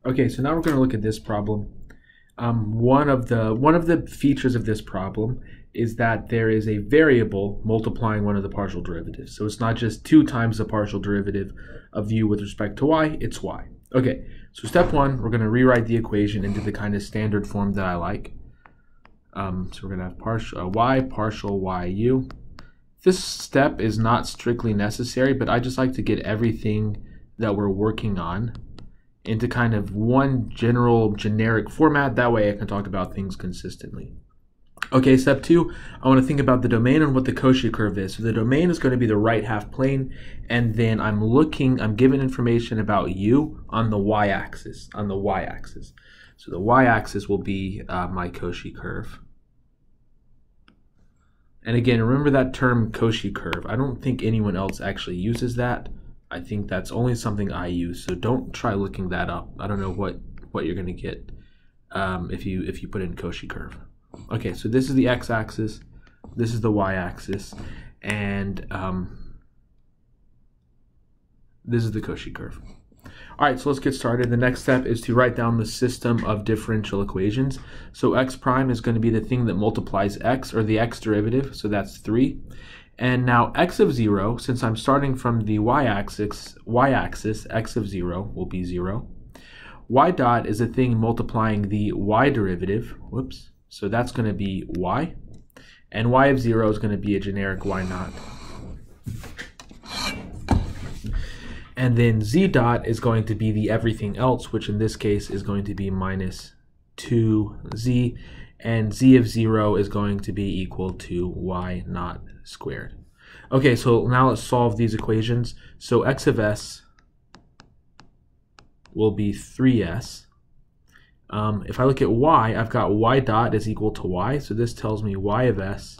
Okay, so now we're going to look at this problem. One of the features of this problem is that there is a variable multiplying one of the partial derivatives. So it's not just 2 times the partial derivative of u with respect to y, it's y. Okay, so step 1, we're going to rewrite the equation into the kind of standard form that I like. So we're going to have partial yu. This step is not strictly necessary, but I just like to get everything that we're working on into kind of one generic format. That way I can talk about things consistently. Okay, step 2, I want to think about the domain and what the Cauchy curve is. So the domain is going to be the right half plane, and then I'm given information about u on the y-axis, So the y-axis will be my Cauchy curve. And again, remember that term Cauchy curve. I don't think anyone else actually uses that. I think that's only something I use, so don't try looking that up. I don't know what you're going to get if you put in Cauchy curve. Okay, so this is the x-axis, this is the y-axis, and this is the Cauchy curve. All right, so let's get started. The next step is to write down the system of differential equations. So x prime is going to be the thing that multiplies x, or the x derivative, so that's 3. And now x of 0, since I'm starting from the y-axis, x of 0 will be 0. Y dot is a thing multiplying the y derivative, whoops, so that's going to be y. And y of 0 is going to be a generic y naught. And then z dot is going to be the everything else, which in this case is going to be minus 2z. And z of 0 is going to be equal to y naught squared. Okay, so now let's solve these equations. So x of s will be 3s. If I look at y, I've got y dot is equal to y, so this tells me y of s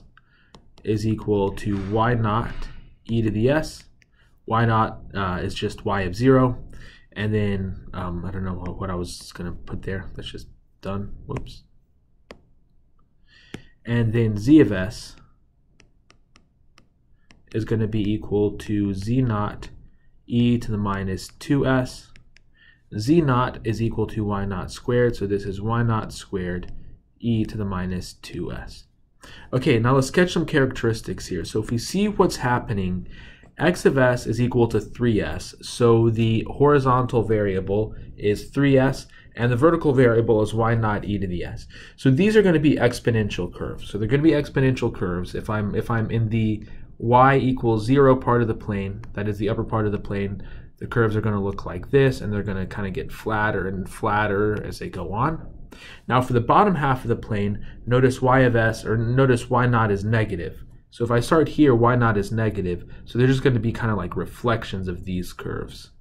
is equal to y naught e to the s. Y naught is just y of 0, and then I don't know what I was going to put there. That's just done. Whoops. And then z of s is going to be equal to z naught e to the minus 2s. Z naught is equal to y naught squared, so this is y naught squared e to the minus 2s. Okay, now let's sketch some characteristics here. So if we see what's happening, x of s is equal to 3s, so the horizontal variable is 3s, and the vertical variable is y naught e to the s. So these are going to be exponential curves. So they're going to be exponential curves. If I'm in the y equals 0 part of the plane, that is the upper part of the plane, the curves are going to look like this, and they're going to kind of get flatter and flatter as they go on. Now for the bottom half of the plane, notice y of s, or notice y naught is negative. So if I start here, y naught is negative, so they're just going to be kind of like reflections of these curves.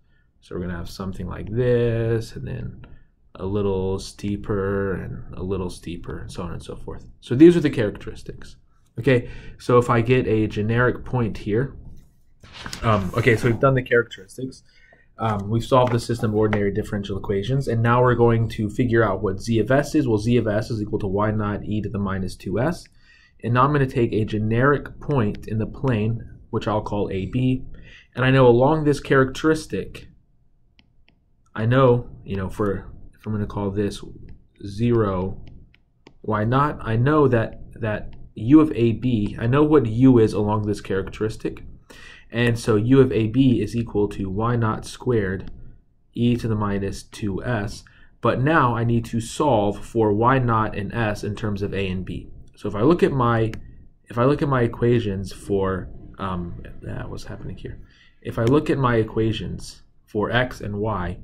So we're going to have something like this, and then a little steeper, and a little steeper, and so on and so forth. So these are the characteristics. Okay, so if I get a generic point here, okay, so we've done the characteristics. We've solved the system of ordinary differential equations, and now we're going to figure out what z of s is. Well, z of s is equal to y naught e to the minus 2s. And now I'm going to take a generic point in the plane, which I'll call AB, and I know along this characteristic, I know, if I'm going to call this 0 y naught, I know that u of AB, I know what u is along this characteristic, and so u of AB is equal to y naught squared e to the minus 2s, but now I need to solve for y naught and s in terms of a and b. So if I look at my equations for what's happening here? If I look at my equations for x and y,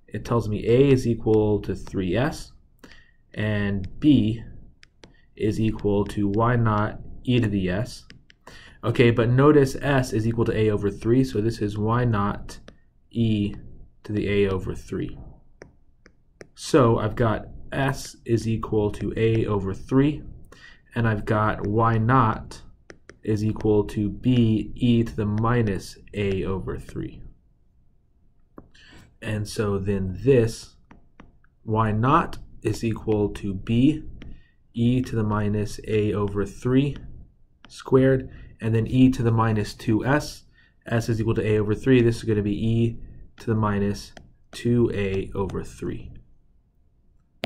it tells me a is equal to 3s and b is equal to y naught e to the s. Okay, but notice s is equal to a over 3, so this is y naught e to the a over 3. So I've got s is equal to a over 3. And I've got y naught is equal to b e to the minus a over 3. And so then this y naught is equal to b e to the minus a over 3 squared, and then e to the minus 2s. S is equal to a over 3. This is going to be e to the minus 2a over 3.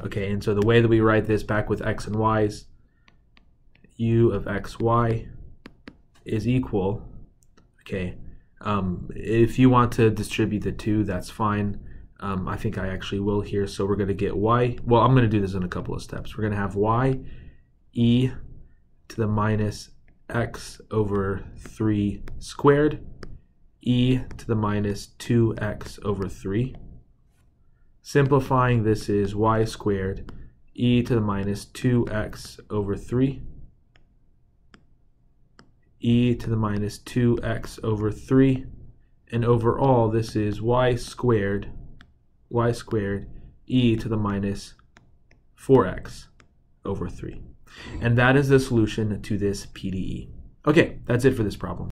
Okay, and so the way that we write this back with x and y's, u of xy is equal, okay, if you want to distribute the 2, that's fine. I think I actually will here, so we're going to get y, well, I'm going to do this in a couple of steps. We're going to have y e to the minus x over 3 squared, e to the minus 2x over 3. Simplifying, this is y squared e to the minus 2x over 3, e to the minus 2x over 3, and overall this is y squared e to the minus 4x over 3. And that is the solution to this PDE. Okay, that's it for this problem.